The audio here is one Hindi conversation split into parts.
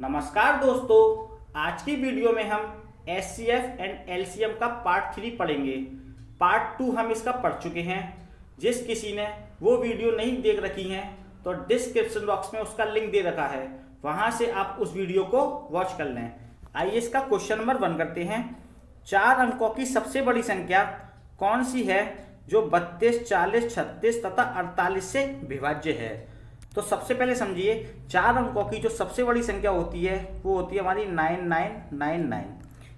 नमस्कार दोस्तों, आज की वीडियो में हम एचसीएफ एंड एलसीएम का पार्ट 3 पढ़ेंगे। पार्ट 2 हम इसका पढ़ चुके हैं। जिस किसी ने वो वीडियो नहीं देख रखी है तो डिस्क्रिप्शन बॉक्स में उसका लिंक दे रखा है, वहां से आप उस वीडियो को वॉच कर लें। आइए इसका क्वेश्चन नंबर 1 करते हैं। 4 अंकों की सबसे बड़ी संख्या कौन सी है जो 32, 40, 36 तथा 48 से विभाज्य है? तो सबसे पहले समझिए, 4 अंकों की जो सबसे बड़ी संख्या होती है वो होती है हमारी 9999।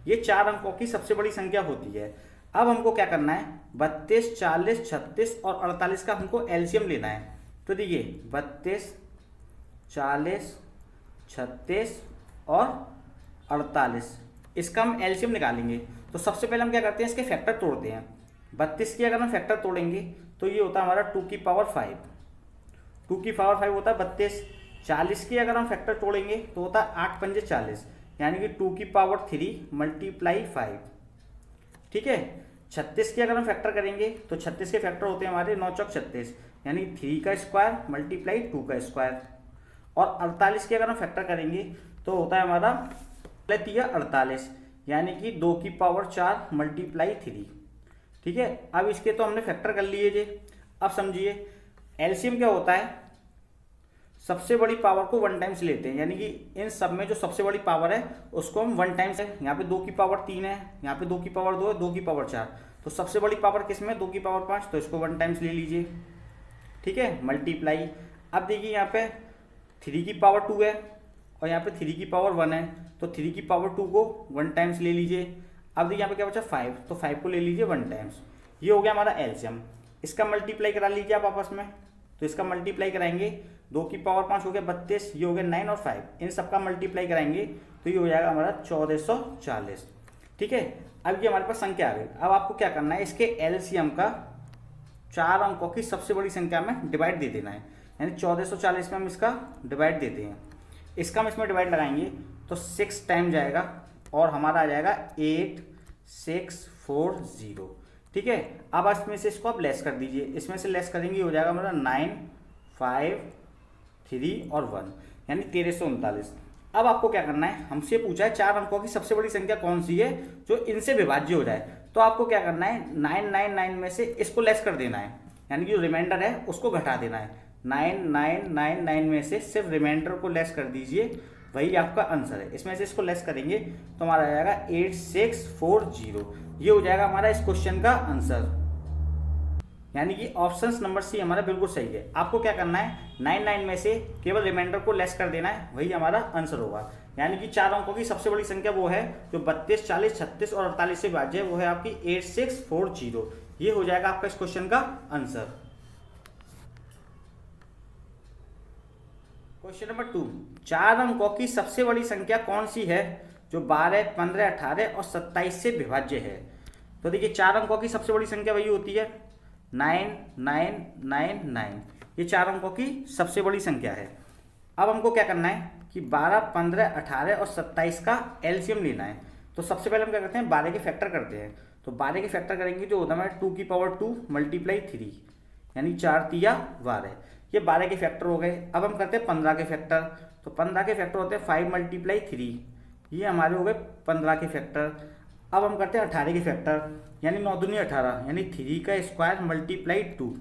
ये 4 अंकों की सबसे बड़ी संख्या होती है। अब हमको क्या करना है, 32, 40, 36 और 48 का हमको एलसीएम लेना है। तो देखिए 32, 40, 36 और 48, इसका हम एलसीएम निकालेंगे। तो सबसे पहले हम क्या करते हैं, इसके फैक्टर तोड़ते हैं। 32 की अगर हम फैक्टर तोड़ेंगे तो ये होता है हमारा 2 की पावर 5। 2 की पावर 5 होता है 32। 40 की अगर हम फैक्टर तोड़ेंगे तो होता है 8 पंजे 40, यानी कि 2 की पावर 3 मल्टीप्लाई 5। ठीक है। 36 की अगर हम फैक्टर करेंगे तो 36 के फैक्टर होते हैं हमारे 9 चौक 36, यानी 3 का स्क्वायर मल्टीप्लाई 2 का स्क्वायर। और 48 की अगर हम फैक्टर करेंगे तो होता है हमारा 48, यानी कि 2 की पावर 4 मल्टीप्लाई 3। ठीक है। अब इसके तो हमने फैक्टर कर लिए जे। अब समझिए एलसीएम क्या होता है, सबसे बड़ी पावर को 1 टाइम्स लेते हैं, यानी कि इन सब में जो सबसे बड़ी पावर है उसको हम 1 टाइम्स है। यहाँ पे 2 की पावर 3 है, यहाँ पे 2 की पावर 2 है, 2 की पावर 4। तो सबसे बड़ी पावर किस में, 2 की पावर 5, तो इसको 1 टाइम्स ले लीजिए। ठीक है, मल्टीप्लाई। अब देखिए यहाँ पे 3 की पावर 2 है और यहाँ पे 3 की पावर 1 है, तो 3 की पावर 2 को 1 टाइम्स ले लीजिए। अब देखिए यहाँ पे क्या बचा 5, तो 5 को ले लीजिए 1 टाइम्स। ये हो गया हमारा एलसीएम। इसका मल्टीप्लाई करा लीजिए आप आपस में। तो इसका मल्टीप्लाई कराएंगे, 2 की पावर 5 हो गया 32, ये हो गया 9 और 5, इन सबका मल्टीप्लाई कराएंगे तो ये हो जाएगा हमारा 1440। ठीक है। अब ये हमारे पास संख्या आ गई। अब आपको क्या करना है, इसके एलसीएम का 4 अंकों की सबसे बड़ी संख्या में डिवाइड दे देना है, यानी 1440 में हम इसका डिवाइड देते हैं। इसका हम इसमें डिवाइड लगाएंगे तो 6 टाइम जाएगा और हमारा आ जाएगा 8640। ठीक है। अब इसमें से इसको आप लेस कर दीजिए, इसमें से लेस करेंगे हो जाएगा हमारा 9, 5, 3 और 1, यानी 1339। अब आपको क्या करना है, हमसे पूछा है 4 अंकों की सबसे बड़ी संख्या कौन सी है जो इनसे विभाज्य हो जाए। तो आपको क्या करना है, 999 में से इसको लेस कर देना है, यानी कि जो रिमाइंडर है उसको घटा देना है। 9999 में से सिर्फ रिमाइंडर को लेस कर दीजिए, वही आपका आंसर है। इसमें से इसको लेस करेंगे तो हमारा आ जाएगा 8640। ये हो जाएगा हमारा इस क्वेश्चन का आंसर, यानी कि ऑप्शन नंबर सी हमारा बिल्कुल सही है। आपको क्या करना है, 99 में से केवल रिमाइंडर को लेस कर देना है, वही हमारा आंसर होगा। यानी कि 4 अंकों की सबसे बड़ी संख्या वो है जो 32, 40, 36 और 48 से विभाज्य है, वो है आपकी 8640। ये हो जाएगा आपका इस क्वेश्चन का आंसर। क्वेश्चन नंबर 2, 4 अंकों की सबसे बड़ी संख्या कौन सी है जो 12, 15, 18 और 27 से विभाज्य है? तो देखिए 4 अंकों की सबसे बड़ी संख्या वही होती है 9999। ये 4 अंकों की सबसे बड़ी संख्या है। अब हमको क्या करना है कि 12, 15, 18 और 27 का एलसीएम लेना है। तो सबसे पहले हम क्या करते हैं, 12 के फैक्टर करते हैं। तो 12 के फैक्टर करेंगे जो होता है 2 की पावर 2 मल्टीप्लाई 3, यानी 4 तिया 12। ये 12 के फैक्टर हो गए। अब हम करते हैं 15 के फैक्टर। तो 15 के फैक्टर होते हैं 5 मल्टीप्लाई 3, ये हमारे हो गए 15 के फैक्टर। अब हम करते हैं 18 के फैक्टर, यानी 9 दूनी 18, यानी 3 का स्क्वायर मल्टीप्लाई 2,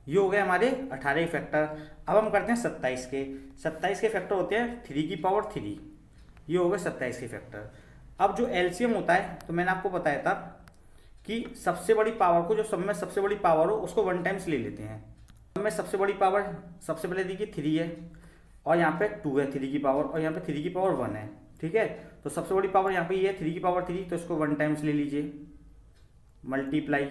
ये हो गए हमारे 18 के फैक्टर। अब हम करते हैं 27 के। 27 के फैक्टर होते हैं 3 की पावर 3, ये हो गए 27 के फैक्टर। अब जो एलसीएम होता है, तो मैंने आपको बताया था कि सबसे बड़ी पावर को, जो सब में सबसे बड़ी पावर हो उसको 1 टाइम्स ले लेते हैं। सब में सबसे बड़ी पावर सबसे पहले देखिए 3 है और यहाँ पे 2 है 3 की पावर, और यहाँ पे 3 की पावर 1 है। ठीक है। तो सबसे बड़ी पावर यहाँ पे ये है 3 की पावर 3, तो इसको 1 टाइम्स ले लीजिए, मल्टीप्लाई।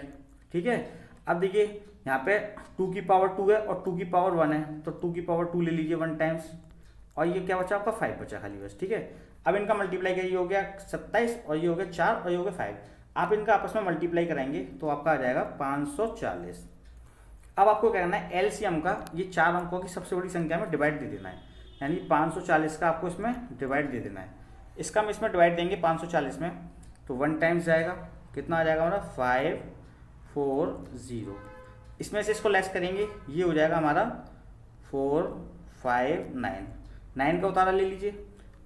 ठीक है। अब देखिए यहाँ पे 2 की पावर 2 है और 2 की पावर 1 है, तो 2 की पावर 2 ले लीजिए 1 टाइम्स, और ये क्या बचा आपका 5 बचा खाली बस। ठीक है। अब इनका मल्टीप्लाई किया, ये हो गया 27 और ये हो गया 4 और ये हो गया 5। आप इनका आपस में मल्टीप्लाई कराएंगे तो आपका आ जाएगा 540। अब आपको क्या करना है, एलसीएम का ये 4 अंकों की सबसे बड़ी संख्या में डिवाइड दे देना है, यानी 540 का आपको इसमें डिवाइड दे देना है। इसका हम इसमें डिवाइड देंगे 540 में, तो 1 टाइम्स जाएगा, कितना आ जाएगा हमारा 540। इसमें से इसको लेस करेंगे, ये हो जाएगा हमारा 459। 9 का उतारा ले लीजिए।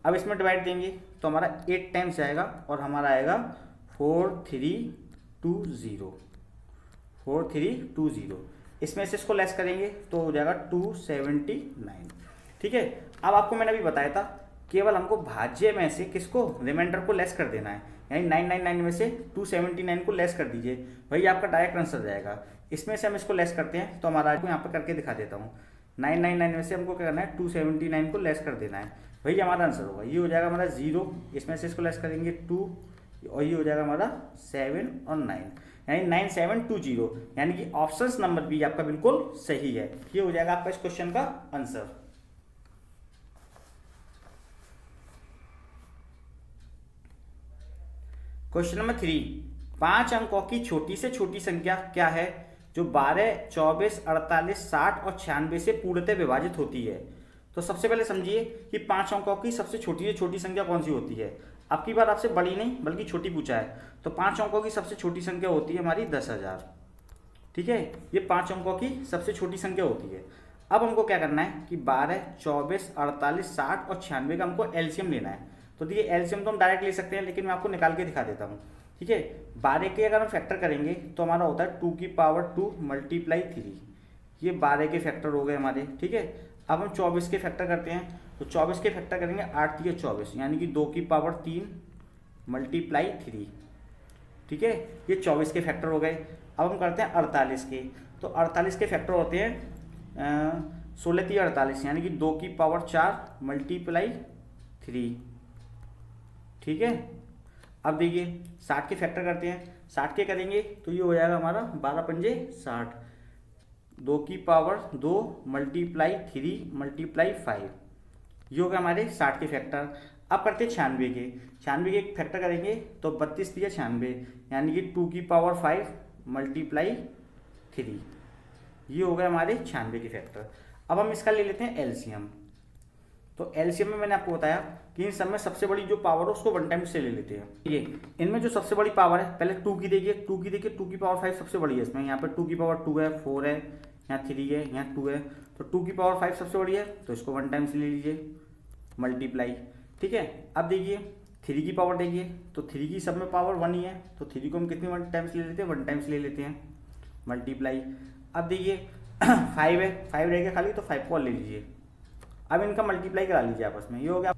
अब इसमें डिवाइड देंगे तो हमारा 8 टाइम्स आएगा और हमारा आएगा 4320, 4320। इसमें से इसको लेस करेंगे तो हो जाएगा 279। ठीक है, अब आपको मैंने अभी बताया था केवल हमको भाज्य में से किसको, रिमाइंडर को लेस कर देना है, यानी 999 में से 279 को लेस कर दीजिए, वही आपका डायरेक्ट आंसर जाएगा। इसमें से हम इसको लेस करते हैं तो हमारा आपको यहाँ पर करके दिखा देता हूँ। 999 में से हमको क्या करना है, 279 को लेस कर देना है, वही हमारा आंसर होगा। ये हो जाएगा हमारा 0, इसमें से इसको लेस करेंगे 2, और ये हो जाएगा हमारा 7 और 9, यानी 9720, यानी कि ऑप्शन नंबर बी आपका बिल्कुल सही है। ये हो जाएगा आपका इस क्वेश्चन का आंसर। क्वेश्चन नंबर 3, 5 अंकों की छोटी से छोटी संख्या क्या है जो 12, 24, 48, 60 और 96 से पूर्णतः विभाजित होती है। तो सबसे पहले समझिए कि 5 अंकों की सबसे छोटी से छोटी संख्या कौन सी होती है। अब की बार आपसे बड़ी नहीं बल्कि छोटी पूछा है, तो 5 अंकों की सबसे छोटी संख्या होती है हमारी 10,000। ठीक है, ये 5 अंकों की सबसे छोटी संख्या होती है। अब हमको क्या करना है कि 12, 24, 48, 60 और 96 का हमको एलसीएम लेना है। तो देखिए एलसीएम तो हम डायरेक्ट ले सकते हैं, लेकिन मैं आपको निकाल के दिखा देता हूँ। ठीक है, 12 के अगर हम फैक्टर करेंगे तो हमारा होता है 2 की पावर 2 मल्टीप्लाई 3, ये 12 के फैक्टर हो गए हमारे। ठीक है, अब हम 24 के फैक्टर करते हैं, तो 24 के फैक्टर करेंगे 8 3 24, यानी कि 2 की पावर 3 मल्टीप्लाई 3। ठीक है, ये 24 के फैक्टर हो गए। अब हम करते हैं 48 के, तो 48 के फैक्टर होते हैं 16 3 48, यानी कि 2 की पावर 4 मल्टीप्लाई 3। ठीक है, अब देखिए 60 के फैक्टर करते हैं, 60 के करेंगे तो ये हो जाएगा हमारा 12 पंजे 60, 2 की पावर 2 मल्टीप्लाई 3 मल्टीप्लाई 5, ये हो गया हमारे 60 के फैक्टर। अब करते हैं 96 के, 96 के फैक्टर करेंगे तो 32 3 96, यानी कि 2 की पावर 5 मल्टीप्लाई 3, ये हो गए हमारे 96 के फैक्टर। अब हम इसका ले लेते हैं एलसीएम। तो एलसीएम में मैंने आपको बताया कि इन सब में सबसे बड़ी जो पावर है उसको 1 टाइम से ले लेते हैं। ये इनमें जो सबसे बड़ी पावर है, पहले 2 की देखिए, 2 की देखिए, 2 की पावर 5 सबसे बड़ी है इसमें। यहाँ पे 2 की पावर 2 है, 4 है, यहाँ 3 है, यहाँ 2 है, तो 2 की पावर 5 सबसे बड़ी है, तो इसको 1 टाइम से ले लीजिए मल्टीप्लाई। ठीक है, अब देखिए 3 की पावर देखिए, तो 3 की सब में पावर 1 ही है, तो 3 को हम कितनी 1 टाइम्स ले लेते हैं, 1 टाइम्स ले लेते हैं मल्टीप्लाई। अब देखिए 5 है, 5 रहेगा खाली, तो 5 को ले लीजिए। अब इनका मल्टीप्लाई करा लीजिए आपस में, ये हो गया,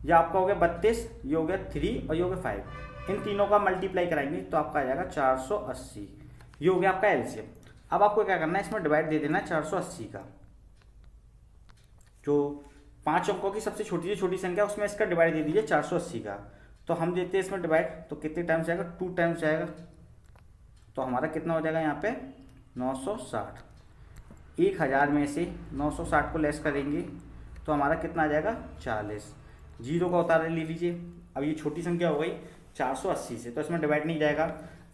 ये आपका हो गया 32, ये हो गया 3 और ये हो गया 5। इन तीनों का मल्टीप्लाई कराएंगे तो आपका आ जाएगा 480, ये हो गया आपका एलसीएम। अब आपको क्या करना है, इसमें डिवाइड दे देना है 480 का। जो 5 अंकों की सबसे छोटी से छोटी संख्या उसमें इसका डिवाइड दे दीजिए 480 का। तो हम देते हैं इसमें डिवाइड, तो कितने टाइम्स आएगा, 2 टाइम्स आएगा, तो हमारा कितना हो जाएगा यहाँ पे 960। 1000 में से 960 को लेस करेंगे तो हमारा कितना आ जाएगा 40, 0 का उतार ले लीजिए। अब ये छोटी संख्या हो गई 480 से, तो इसमें डिवाइड नहीं जाएगा।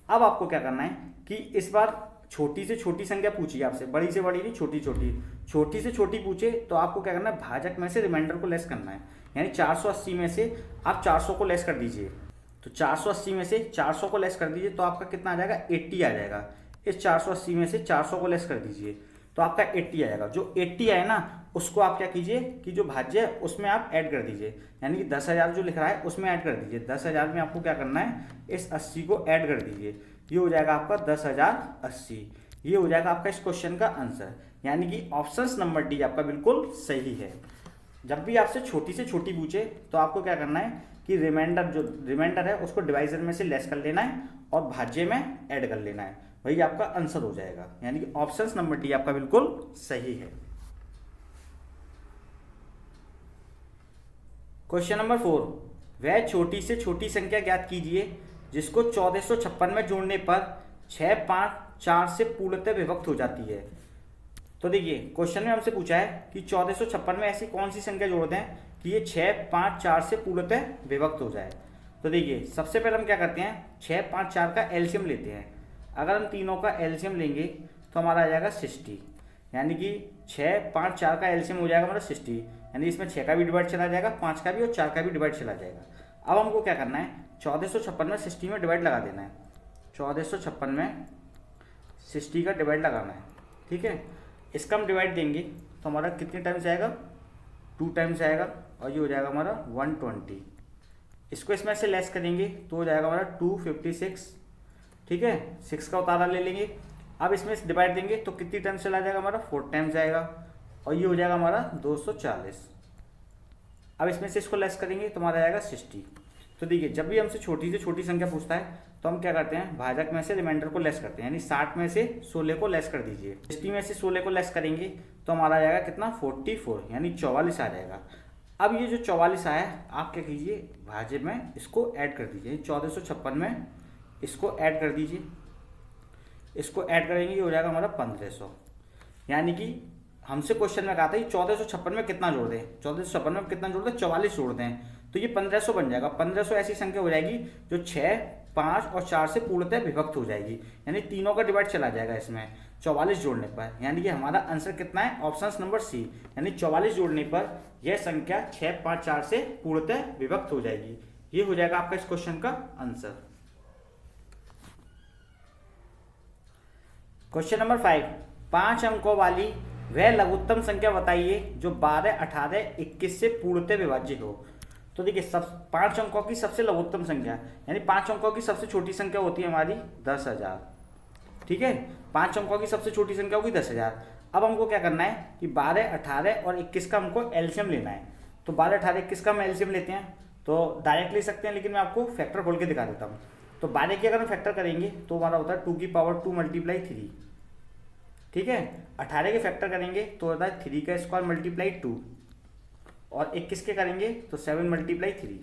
अब आपको क्या करना है कि इस बार छोटी से छोटी संख्या पूछिए आपसे, बड़ी से बड़ी नहीं, छोटी छोटी, छोटी से छोटी पूछे तो आपको क्या करना है, भाजक में से रिमाइंडर को लेस करना है, यानी 480 में से आप 400 को लेस कर दीजिए। तो 480 में से 400 को लेस कर दीजिए तो आपका कितना आ जाएगा, 80 आ जाएगा। इस 480 में से 400 को लेस कर दीजिए तो आपका 80 आएगा। जो 80 आए ना उसको आप क्या कीजिए कि जो भाज्य है उसमें आप ऐड कर दीजिए, यानी कि 10,000 जो लिख रहा है उसमें ऐड कर दीजिए। 10,000 में आपको क्या करना है, इस 80 को ऐड कर दीजिए, ये हो जाएगा आपका 10,080। ये हो जाएगा आपका इस क्वेश्चन का आंसर, यानी कि ऑप्शन नंबर डी आपका बिल्कुल सही है। जब भी आपसे छोटी से छोटी पूछे तो आपको क्या करना है कि रिमाइंडर है उसको डिवाइजर में से लेस कर लेना है और भाज्य में ऐड कर लेना है, वही आपका आंसर हो जाएगा, यानी कि ऑप्शन नंबर डी आपका बिल्कुल सही है। क्वेश्चन नंबर 4, वह छोटी से छोटी संख्या ज्ञात कीजिए जिसको 1456 में जोड़ने पर 6, 5, 4 से पूर्णतः विभक्त हो जाती है। तो देखिए क्वेश्चन में हमसे पूछा है कि 1456 में ऐसी कौन सी संख्या जोड़ दें कि ये 6, 5, 4 से पूर्णतः विभक्त हो जाए। तो देखिए सबसे पहले हम क्या करते हैं, 6, 5, 4 का एलसीएम लेते हैं। अगर हम तीनों का एलसीएम लेंगे तो हमारा आ जाएगा 60, यानी कि 6, 5, 4 का एलसीएम हो जाएगा हमारा 60, यानी इसमें 6 का भी डिवाइड चला जाएगा, 5 का भी और 4 का भी डिवाइड चला जाएगा। अब हमको क्या करना है, 1456 में 60 में डिवाइड लगा देना है, 1456 में 60 का डिवाइड लगाना है। ठीक है, इसका हम डिवाइड देंगे तो हमारा कितने टाइम्स आएगा, 2 टाइम्स आएगा और ये हो जाएगा हमारा 120। इसको इसमें से लेस करेंगे तो हो जाएगा हमारा 256। ठीक है, 6 का उतारा ले लेंगे। अब इसमें से डिवाइड देंगे तो कितनी टाइम्स चला जाएगा हमारा 4 टाइम्स आएगा और ये हो जाएगा हमारा 240। अब इसमें से इसको लेस करेंगे तो हमारा आएगा 60। तो देखिए जब भी हमसे छोटी से छोटी संख्या पूछता है तो हम क्या करते हैं, भाजक में से रिमाइंडर को लेस करते हैं, यानी 60 में से 16 को लेस कर दीजिए। 60 में से 16 को लेस करेंगे तो हमारा आ जाएगा कितना 44, यानी 44 आ जाएगा। अब ये जो 44 आया आप क्या कीजिए, भाज्य में इसको ऐड कर दीजिए, 1456 में इसको ऐड कर दीजिए। इसको ऐड करेंगे ये हो जाएगा हमारा 1500। यानी कि हमसे क्वेश्चन में कहा था 1456 में कितना जोड़ दें, 1456 में कितना जोड़ दें, 44 जोड़ दें, तो ये 1500 बन जाएगा। 1500 ऐसी संख्या हो जाएगी जो 6, 5 और 4 से पूर्णतः विभक्त हो जाएगी, यानी तीनों का डिवाइड चला जाएगा इसमें 44 जोड़ने पर। यानी कि हमारा आंसर कितना है, ऑप्शन नंबर सी, यानी 44 जोड़ने पर यह संख्या 6, 5, 4 से पूर्णतः विभक्त हो जाएगी। ये हो जाएगा आपका इस क्वेश्चन का आंसर। क्वेश्चन नंबर 5, 5 अंकों वाली वह लघुत्तम संख्या बताइए जो 12, 18, 21 से पूर्णतः विभाज्य हो। तो देखिए सब 5 अंकों की सबसे लघुत्तम संख्या, यानी 5 अंकों की सबसे छोटी संख्या होती है हमारी 10,000। ठीक है, 5 अंकों की सबसे छोटी संख्या होगी 10,000। अब हमको क्या करना है कि 12, 18 और 21 का हमको एलसीएम लेना है। तो 12, 18, 21 का हम एलसीएम लेते हैं तो डायरेक्ट ले सकते हैं, लेकिन मैं आपको फैक्टर खोल के दिखा देता हूँ। तो 12 की अगर हम फैक्टर करेंगे तो हमारा होता है 2 की पावर 2 मल्टीप्लाई 3। ठीक है, 18 के फैक्टर करेंगे तो होता है 3 का स्क्वायर मल्टीप्लाई 2 और 21 के करेंगे तो 7 मल्टीप्लाई 3।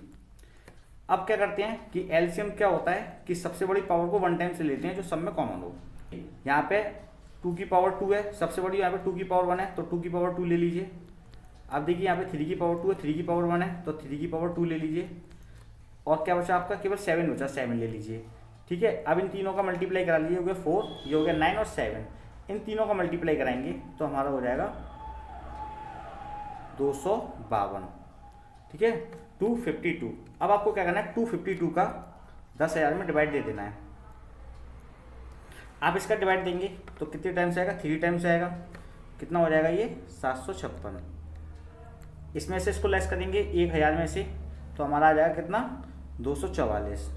अब क्या करते हैं कि एलसीएम क्या होता है कि सबसे बड़ी पावर को 1 टाइम से लेते हैं जो सब में कॉमन हो। यहाँ पे 2 की पावर 2 है, सबसे बड़ी यहाँ पे 2 की पावर 1 है तो 2 की पावर 2 ले लीजिए। अब देखिए यहाँ पे 3 की पावर 2 है, 3 की पावर 1 है तो 3 की पावर 2 ले लीजिए। और क्या बचा आपका, केवल 7 बचा, 7 ले लीजिए। ठीक है, अब इन तीनों का मल्टीप्लाई करा लीजिए, हो गया 4, ये हो गया 9 और 7। इन तीनों का मल्टीप्लाई कराएंगे तो हमारा हो जाएगा 252। ठीक है, 252। अब आपको क्या करना है, 252 का 10,000 में डिवाइड दे देना है। आप इसका डिवाइड देंगे तो कितने टाइम्स आएगा, 3 टाइम्स आएगा। कितना हो जाएगा ये 756। इसमें से इसको लेस करेंगे 1000 में से तो हमारा आ जाएगा कितना 244।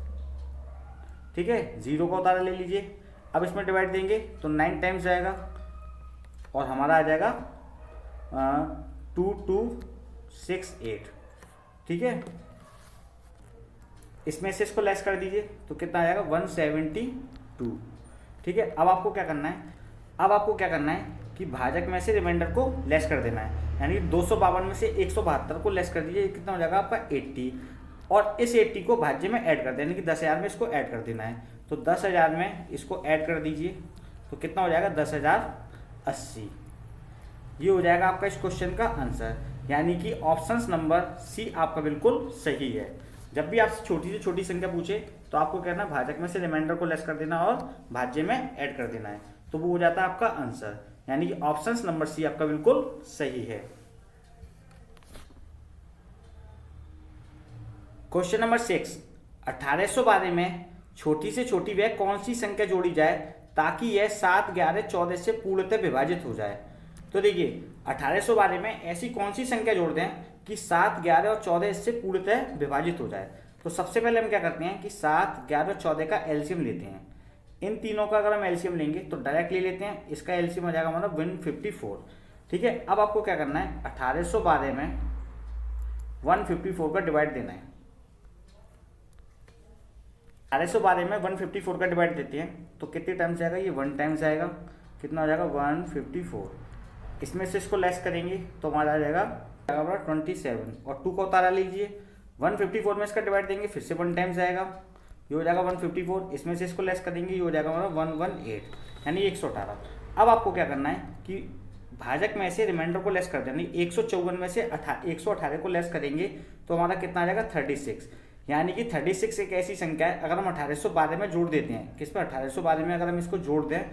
ठीक है, 0 का उतारा ले लीजिए। अब इसमें डिवाइड देंगे तो 9 टाइम्स आएगा और हमारा आ जाएगा 2268। ठीक है, इसमें से इसको लेस कर दीजिए तो कितना आएगा 172। ठीक है, अब आपको क्या करना है, अब आपको क्या करना है कि भाजक में से रिमाइंडर को लेस कर देना है। यानी 252 में से 172 को लेस कर दीजिए, कितना हो जाएगा आपका 80 और इस 80 को भाज्य में ऐड कर देना, यानी कि 10,000 में इसको ऐड कर देना है। तो 10,000 में इसको ऐड कर दीजिए तो कितना हो जाएगा 10,080। ये हो जाएगा आपका इस क्वेश्चन का आंसर, यानी कि ऑप्शन नंबर सी आपका बिल्कुल सही है। जब भी आपसे छोटी से छोटी संख्या पूछे तो आपको कहना है भाजक में से रिमाइंडर को लेस कर देना और भाज्य में ऐड कर देना है, तो वो हो जाता है आपका आंसर, यानी कि ऑप्शन नंबर सी आपका बिल्कुल सही है। क्वेश्चन नंबर 6, 1812 में छोटी से छोटी वह कौन सी संख्या जोड़ी जाए ताकि यह 7, 11, 14 से पूर्णतः विभाजित हो जाए। तो देखिए 1812 में ऐसी कौन सी संख्या जोड़ दें कि 7, 11 और 14 इससे पूर्णतः विभाजित हो जाए। तो सबसे पहले हम क्या करते हैं कि 7, 11 और 14 का एलसीएम लेते हैं। इन तीनों का अगर हम एलसीएम लेंगे तो डायरेक्ट ले लेते हैं, इसका एलसीएम हो जाएगा हमारा 154। ठीक है, अब आपको क्या करना है 1812 में 154 का डिवाइड देना है। 1812 में 154 का डिवाइड देते हैं तो कितने टाइम्स आएगा, ये 1 टाइम्स आएगा। कितना हो जाएगा 154। इसमें से इसको लेस करेंगे तो हमारा आ जाएगा 27 और 2 का उतारा लीजिए। 154 में इसका डिवाइड देंगे फिर से 1 टाइम्स आएगा, ये हो जाएगा 154। इसमें से इसको लेस करेंगे, ये हो जाएगा हमारा 118, यानी 118। अब आपको क्या करना है कि भाजक में से रिमाइंडर को लेस कर देना, 154 में से 118 को लेस करेंगे तो हमारा कितना आ जाएगा 36। यानी कि 36 एक ऐसी संख्या है, अगर हम 1812 में जोड़ देते हैं, किस पर 1812 में अगर हम इसको जोड़ दें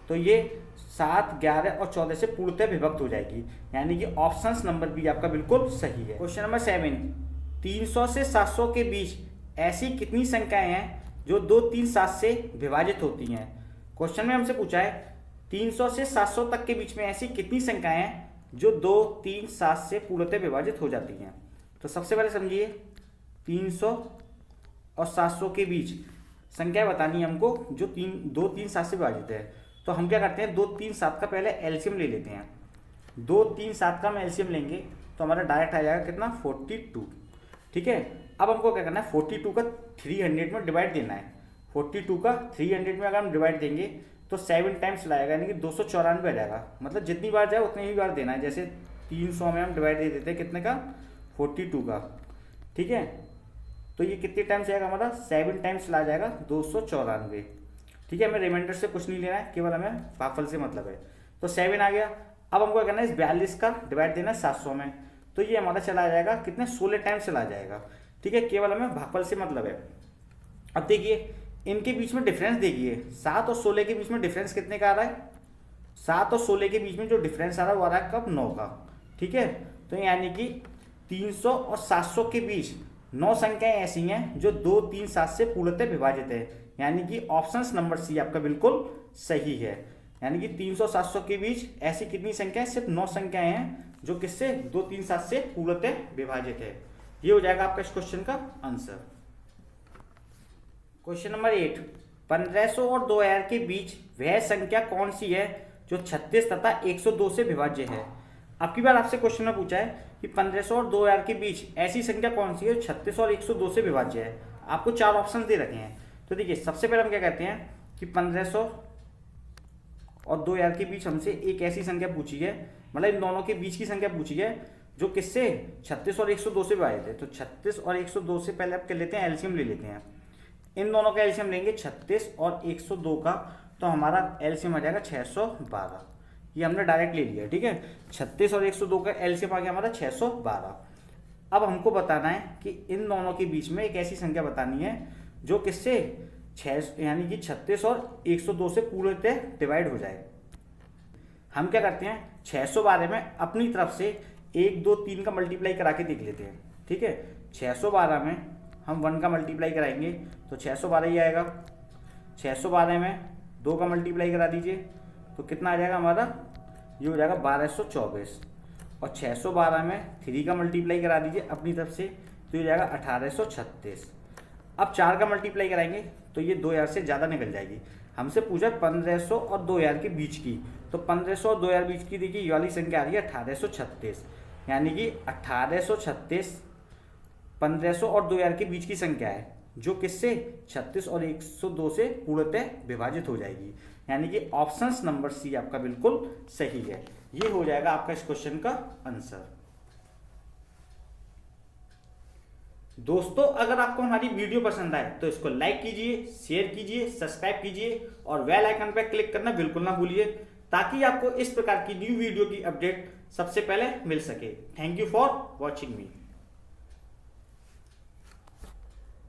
तो ये 7, 11 और 14 से पूर्णतः विभक्त हो जाएगी, यानी कि ऑप्शन नंबर बी आपका बिल्कुल सही है। क्वेश्चन नंबर 7, 300 से 700 के बीच ऐसी कितनी संख्याएं हैं जो 2, 3, 7 से विभाजित होती हैं। क्वेश्चन में हमसे पूछा है 300 से 700 तक के बीच में ऐसी कितनी संख्याएं हैं जो 2, 3, 7 से पूर्णतः विभाजित हो जाती हैं। तो सबसे पहले समझिए 300 और 700 के बीच संख्या बतानी है हमको जो 2, 3, 7 से विभाजित है। तो हम क्या करते हैं 2, 3, 7 का पहले एलसीएम ले लेते हैं। 2, 3, 7 का हम एलसीएम लेंगे तो हमारा डायरेक्ट आ जाएगा कितना 42। ठीक है, अब हमको क्या करना है 42 का 300 में डिवाइड देना है। 42 का 300 में अगर हम डिवाइड देंगे तो 7 टाइम्स लाएगा, यानी कि 294 आ जाएगा। मतलब जितनी बार जाए उतनी ही बार देना है। जैसे 300 में हम डिवाइड दे देते हैं कितने का 42 का। ठीक है, तो ये कितने टाइम्स आएगा हमारा 7 टाइम्स ला जाएगा 294। ठीक है, हमें रिमाइंडर से कुछ नहीं लेना है, केवल हमें भागफल से मतलब है। तो 7 आ गया। अब हमको क्या करना है इस 42 का डिवाइड देना है 700 में, तो ये हमारा चला जाएगा कितने 16 टाइम्स चला जाएगा। ठीक है, केवल हमें भागफल से मतलब है। अब देखिए इनके बीच में डिफरेंस देखिए 7 और 16 के बीच में डिफरेंस कितने का आ रहा है। 7 और 16 के बीच में जो डिफरेंस आ रहा है वो आ रहा है कब 9 का। ठीक है, तो यानी कि 300 और 700 के बीच 9 संख्याएं ऐसी हैं जो 2, 3, 7 से पूर्णतः विभाजित है, यानी कि ऑप्शन नंबर सी आपका बिल्कुल सही है। यानी कि 300 700 के बीच ऐसी कितनी संख्याएं, सिर्फ 9 संख्याएं हैं जो किससे 2, 3, 7 से पूर्णतः विभाजित है। ये हो जाएगा आपका इस क्वेश्चन का आंसर। क्वेश्चन नंबर 8, 1500 और 2000 के बीच वह संख्या कौन सी है जो 36 तथा 102 से विभाज्य है। अब की बार आपसे क्वेश्चन में पूछा है कि 1500 और 2000 के बीच ऐसी संख्या कौन सी है जो 36 और 102 से विभाज्य है। आपको 4 ऑप्शन दे रखे हैं। तो देखिए सबसे पहले हम क्या कहते हैं कि 1500 और 2000 के बीच हमसे एक ऐसी संख्या पूछी है, मतलब इन दोनों के बीच की संख्या पूछी है जो किससे 36 और 102 से विभाजित है। तो 36 और 102 से पहले आप क्या लेते हैं एलसीएम ले लेते हैं। इन दोनों का एलसीएम लेंगे 36 और 102 का, तो हमारा एलसीएम आ जाएगा 612। ये हमने डायरेक्ट ले लिया। ठीक है, 36 और 102 का एलसीएम आ गया हमारा 612। अब हमको बताना है कि इन दोनों के बीच में एक ऐसी संख्या बतानी है जो किससे 6 यानी कि 36 और 102 से पूर्णतः डिवाइड हो जाए। हम क्या करते हैं 612 में अपनी तरफ से 1, 2, 3 का मल्टीप्लाई करा के देख लेते हैं। ठीक है, 612 में हम 1 का मल्टीप्लाई कराएंगे तो 612 ही आएगा। 612 में 2 का मल्टीप्लाई करा दीजिए तो कितना आ जाएगा हमारा, ये हो जाएगा 1224। और 612 में 3 का मल्टीप्लाई करा दीजिए अपनी तरफ से तो ये हो जाएगा 1836। अब 4 का मल्टीप्लाई कराएंगे तो ये 2000 से ज़्यादा निकल जाएगी। हमसे पूछा 1500 और 2000 के बीच की, तो 1500 और 2000 बीच की देखिए ये वाली संख्या आ रही है 1836, यानी कि 1836 1500 और 2000 के बीच की संख्या है जो किससे 36 और 102 से पूर्णतः विभाजित हो जाएगी। यानी कि ऑप्शन नंबर सी आपका बिल्कुल सही है। ये हो जाएगा आपका इस क्वेश्चन का आंसर। दोस्तों अगर आपको हमारी वीडियो पसंद आए तो इसको लाइक कीजिए, शेयर कीजिए, सब्सक्राइब कीजिए और बेल आइकन पर क्लिक करना बिल्कुल ना भूलिए ताकि आपको इस प्रकार की न्यू वीडियो की अपडेट सबसे पहले मिल सके। Thank you for watching me.